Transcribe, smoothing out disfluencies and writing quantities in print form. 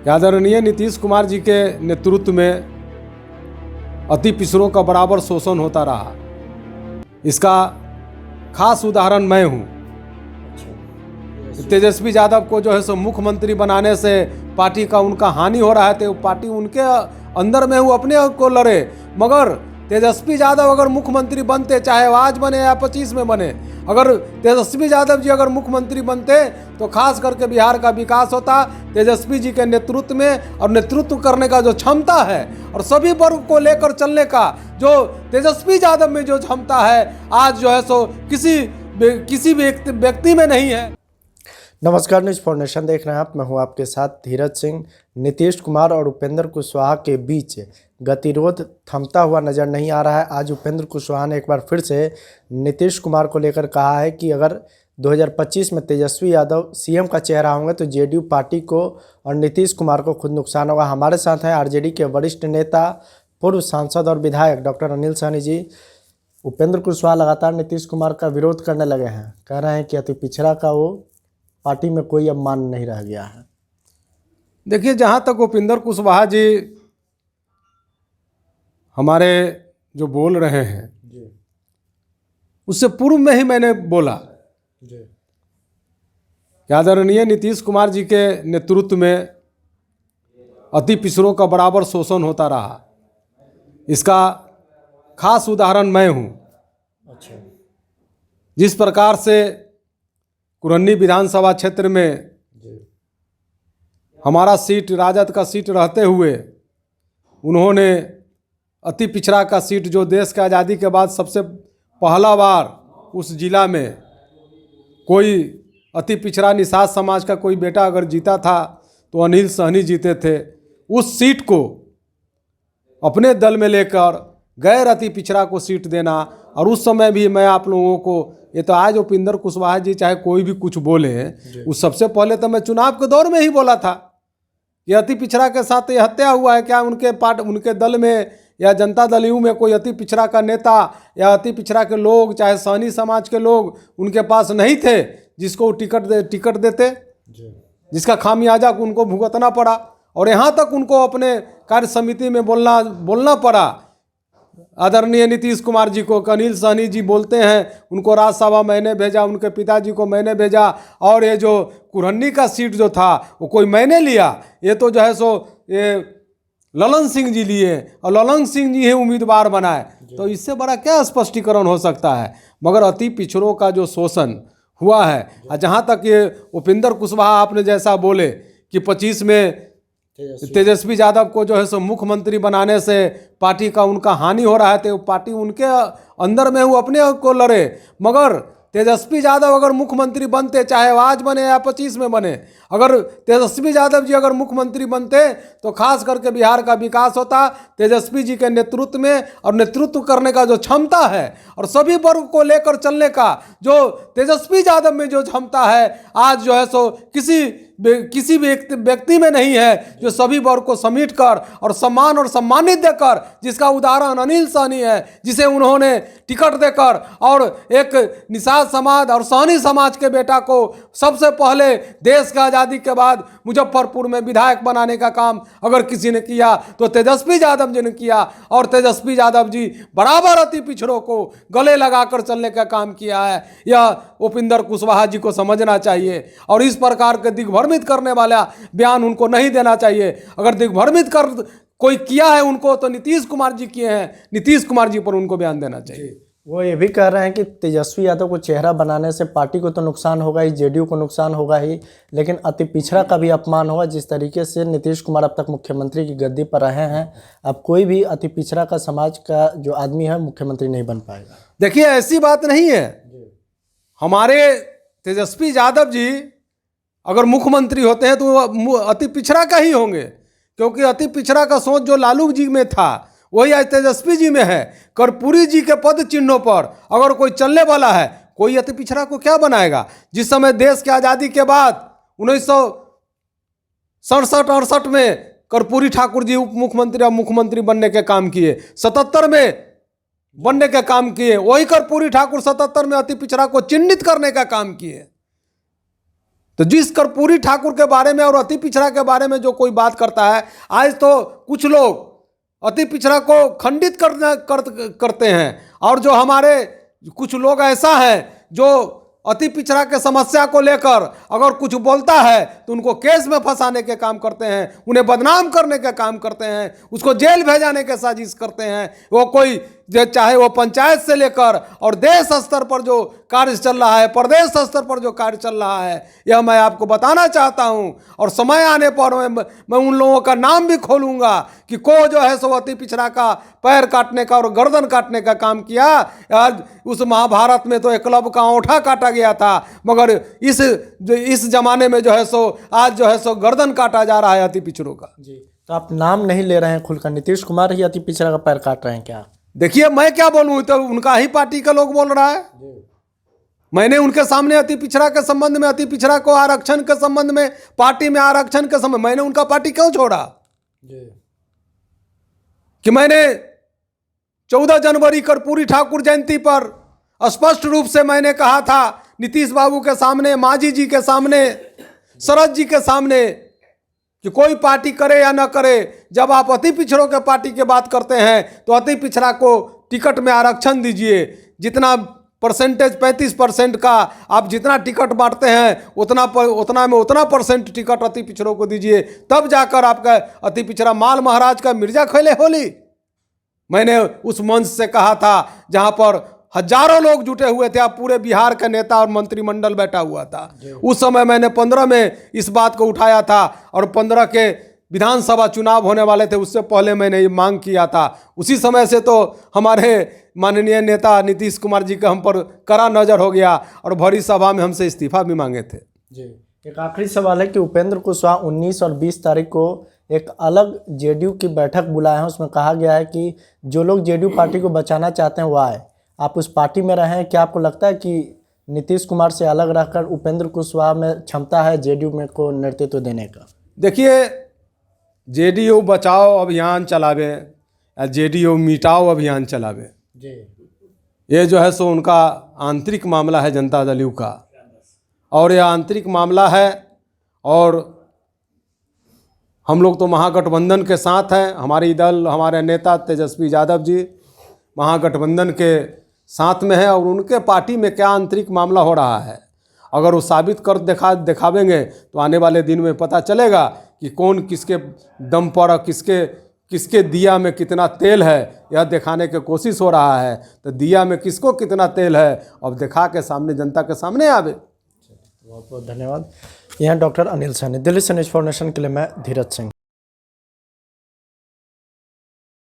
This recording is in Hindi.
आदरणीय नीतीश कुमार जी के नेतृत्व में अति पिछड़ों का बराबर शोषण होता रहा। इसका खास उदाहरण मैं हूँ। तेजस्वी यादव को जो है सो मुख्यमंत्री बनाने से पार्टी का उनका हानि हो रहा है, तो पार्टी उनके अंदर में वो अपने को लड़े। मगर तेजस्वी यादव अगर मुख्यमंत्री बनते, चाहे आज बने या 25 में बने, अगर तेजस्वी यादव जी अगर मुख्यमंत्री बनते तो खास करके बिहार का विकास होता। तेजस्वी जी के नेतृत्व में, और नेतृत्व करने का जो क्षमता है और सभी वर्ग को लेकर चलने का जो तेजस्वी यादव में जो क्षमता है, आज जो है सो किसी व्यक्ति में नहीं है। नमस्कार, न्यूज़ फॉर नेशन देख रहे हैं आप। मैं हूं आपके साथ धीरज सिंह। नीतीश कुमार और उपेंद्र कुशवाहा के बीच गतिरोध थमता हुआ नज़र नहीं आ रहा है। आज उपेंद्र कुशवाहा ने एक बार फिर से नीतीश कुमार को लेकर कहा है कि अगर 2025 में तेजस्वी यादव सीएम का चेहरा होंगे तो जेडीयू पार्टी को और नीतीश कुमार को खुद नुकसान होगा। हमारे साथ हैं आरजेडी के वरिष्ठ नेता, पूर्व सांसद और विधायक डॉक्टर अनिल सहनी जी। उपेंद्र कुशवाहा लगातार नीतीश कुमार का विरोध करने लगे हैं, कह रहे हैं कि अति पिछड़ा का वो पार्टी में कोई अब मान नहीं रह गया है। देखिए, जहाँ तक उपेंद्र कुशवाहा जी हमारे जो बोल रहे हैं जी, उससे पूर्व में ही मैंने बोला जी, कि आदरणीय नीतीश कुमार जी के नेतृत्व में अति पिछड़ों का बराबर शोषण होता रहा। इसका खास उदाहरण मैं हूँ। अच्छा, जिस प्रकार से कुरन्नी विधानसभा क्षेत्र में हमारा सीट, राजद का सीट रहते हुए, उन्होंने अति पिछड़ा का सीट, जो देश की आज़ादी के बाद सबसे पहला बार उस जिला में कोई अति पिछड़ा निषाद समाज का कोई बेटा अगर जीता था तो अनिल सहनी जीते थे। उस सीट को अपने दल में लेकर गैर अति पिछड़ा को सीट देना। और उस समय भी मैं आप लोगों को, ये तो आज उपेंद्र कुशवाहा जी चाहे कोई भी कुछ बोले, उस सबसे पहले तो मैं चुनाव के दौर में ही बोला था कि अति पिछड़ा के साथ ये हत्या हुआ है। क्या उनके दल में या जनता दल यू में कोई अति पिछड़ा का नेता या अति पिछड़ा के लोग, चाहे सहनी समाज के लोग उनके पास नहीं थे जिसको टिकट देते, जिसका खामियाजा उनको भुगतना पड़ा। और यहाँ तक उनको अपने कार्य समिति में बोलना पड़ा आदरणीय नीतीश कुमार जी को। अनिल सहनी जी बोलते हैं, उनको राज्यसभा मैंने भेजा, उनके पिताजी को मैंने भेजा, और ये जो कुरन्नी का सीट जो था वो कोई मैंने लिया। ये तो जो है सो ये ललन सिंह जी लिए और ललन सिंह जी ही उम्मीदवार बनाए। तो इससे बड़ा क्या स्पष्टीकरण हो सकता है। मगर अति पिछड़ों का जो शोषण हुआ है, और जहाँ तक ये उपेंद्र कुशवाहा आपने जैसा बोले कि 25 में तेजस्वी यादव को जो है सो मुख्यमंत्री बनाने से पार्टी का उनका हानि हो रहा है, तो पार्टी उनके अंदर में वो अपने को लड़े। मगर तेजस्वी यादव अगर मुख्यमंत्री बनते, चाहे आज बने या 25 में बने, अगर तेजस्वी यादव जी अगर मुख्यमंत्री बनते तो खास करके बिहार का विकास होता। तेजस्वी जी के नेतृत्व में, और नेतृत्व करने का जो क्षमता है और सभी वर्ग को लेकर चलने का जो तेजस्वी यादव में जो क्षमता है, आज जो है सो किसी व्यक्ति में नहीं है, जो सभी वर्ग को समेट कर और सम्मान और सम्मानित देकर, जिसका उदाहरण अनिल सहनी है, जिसे उन्होंने टिकट देकर और एक निषाद समाज और सहनी समाज के बेटा को सबसे पहले देश की आज़ादी के बाद मुजफ्फरपुर में विधायक बनाने का काम अगर किसी ने किया तो तेजस्वी यादव जी ने किया। और तेजस्वी यादव जी बराबर अति पिछड़ों को गले लगाकर चलने का काम किया है। यह उपेंद्र कुशवाहा जी को समझना चाहिए, और इस प्रकार के दिग्भ्रमित करने वाला बयान उनको नहीं देना चाहिए। अगर दिग्भ्रमित कर कोई किया है उनको तो नीतीश कुमार जी किए हैं, नीतीश कुमार जी पर उनको बयान देना चाहिए। वो ये भी कह रहे हैं कि तेजस्वी यादव को चेहरा बनाने से पार्टी को तो नुकसान होगा ही, जेडीयू को नुकसान होगा ही, लेकिन अति पिछड़ा का भी अपमान होगा। जिस तरीके से नीतीश कुमार अब तक मुख्यमंत्री की गद्दी पर रहे हैं, अब कोई भी अति पिछड़ा का समाज का जो आदमी है मुख्यमंत्री नहीं बन पाएगा। देखिए, ऐसी बात नहीं है। हमारे तेजस्वी यादव जी अगर मुख्यमंत्री होते हैं तो वो अति पिछड़ा का ही होंगे, क्योंकि अति पिछड़ा का सोच जो लालू जी में था वही आज तेजस्वी जी में है। कर्पूरी जी के पद चिन्हों पर अगर कोई चलने वाला है, कोई अति पिछड़ा को क्या बनाएगा। जिस समय देश की आज़ादी के बाद 1967-68 में कर्पूरी ठाकुर जी उप मुख्यमंत्री और मुख्यमंत्री बनने के काम किए, 77 में बनने का काम किए, वही कर्पूरी ठाकुर 77 में अति पिछड़ा को चिन्हित करने का काम किए। तो जिस कर्पूरी ठाकुर के बारे में और अति पिछड़ा के बारे में जो कोई बात करता है, आज तो कुछ लोग अति पिछड़ा को खंडित करते हैं, और जो हमारे कुछ लोग ऐसा है जो अति पिछड़ा के समस्या को लेकर अगर कुछ बोलता है तो उनको केस में फंसाने के काम करते हैं, उन्हें बदनाम करने के काम करते हैं, उसको जेल भेजाने के साजिश करते हैं। वो कोई चाहे वो पंचायत से लेकर और देश स्तर पर जो कार्य चल रहा है, प्रदेश स्तर पर जो कार्य चल रहा है, यह मैं आपको बताना चाहता हूं। और समय आने पर मैं उन लोगों का नाम भी खोलूंगा कि को जो है सो अति पिछड़ा का पैर काटने का और गर्दन काटने का काम किया। आज उस महाभारत में तो एकलव्य का औंठा काटा गया था, मगर इस जमाने में जो है सो आज जो है सो गर्दन काटा जा रहा है अति पिछड़ों का। जी, तो आप नाम नहीं ले रहे हैं खुलकर, नीतीश कुमार ही अति पिछड़ा का पैर काट रहे हैं क्या? देखिए, मैं क्या बोलूं, तो उनका ही पार्टी का लोग बोल रहा है। मैंने उनके सामने अति पिछड़ा के संबंध में, अति पिछड़ा को आरक्षण के संबंध में, पार्टी में आरक्षण के संबंध, मैंने उनका पार्टी क्यों छोड़ा? कि मैंने 14 जनवरी कर्पूरी ठाकुर जयंती पर स्पष्ट रूप से मैंने कहा था नीतीश बाबू के सामने, मांझी जी के सामने, शरद जी के सामने, कि कोई पार्टी करे या न करे, जब आप अति पिछड़ों के पार्टी की बात करते हैं तो अति पिछड़ा को टिकट में आरक्षण दीजिए। जितना परसेंटेज 35% का आप जितना टिकट बांटते हैं उतना परसेंट टिकट अति पिछड़ों को दीजिए, तब जाकर आपका अति पिछड़ा माल महाराज का मिर्जा खेले होली। मैंने उस मंच से कहा था जहां पर हजारों लोग जुटे हुए थे, आप पूरे बिहार का नेता और मंत्रिमंडल बैठा हुआ था। उस समय मैंने 15 में इस बात को उठाया था, और 15 के विधानसभा चुनाव होने वाले थे, उससे पहले मैंने ये मांग किया था। उसी समय से तो हमारे माननीय नेता नीतीश कुमार जी का हम पर कड़ा नजर हो गया और भरी सभा में हमसे इस्तीफा भी मांगे थे। जी, एक आखिरी सवाल है कि उपेंद्र कुशवाहा 19 और 20 तारीख को एक अलग जेडीयू की बैठक बुलाए हैं, उसमें कहा गया है कि जो लोग जेडीयू पार्टी को बचाना चाहते हैं वो आए। आप उस पार्टी में रहे हैं, क्या आपको लगता है कि नीतीश कुमार से अलग रहकर उपेंद्र कुशवाहा में क्षमता है जेडीयू में को नेतृत्व देने का? देखिए, जेडीयू बचाओ अभियान चलावे या जेडीयू मिटाओ अभियान चलावे, ये जो है सो उनका आंतरिक मामला है जनता दल यू का, और यह आंतरिक मामला है। और हम लोग तो महागठबंधन के साथ हैं, हमारी दल, हमारे नेता तेजस्वी यादव जी महागठबंधन के साथ में है, और उनके पार्टी में क्या आंतरिक मामला हो रहा है अगर वो साबित कर दिखावेंगे तो आने वाले दिन में पता चलेगा कि कौन किसके दम पर और किसके दिया में कितना तेल है, यह दिखाने की कोशिश हो रहा है। तो दिया में किसको कितना तेल है अब दिखा के सामने जनता के सामने आवे। बहुत बहुत धन्यवाद। यहाँ डॉक्टर अनिल सैनी, दिल्ली से न्यूज़ फॉर नेशन के लिए मैं धीरज सिंह।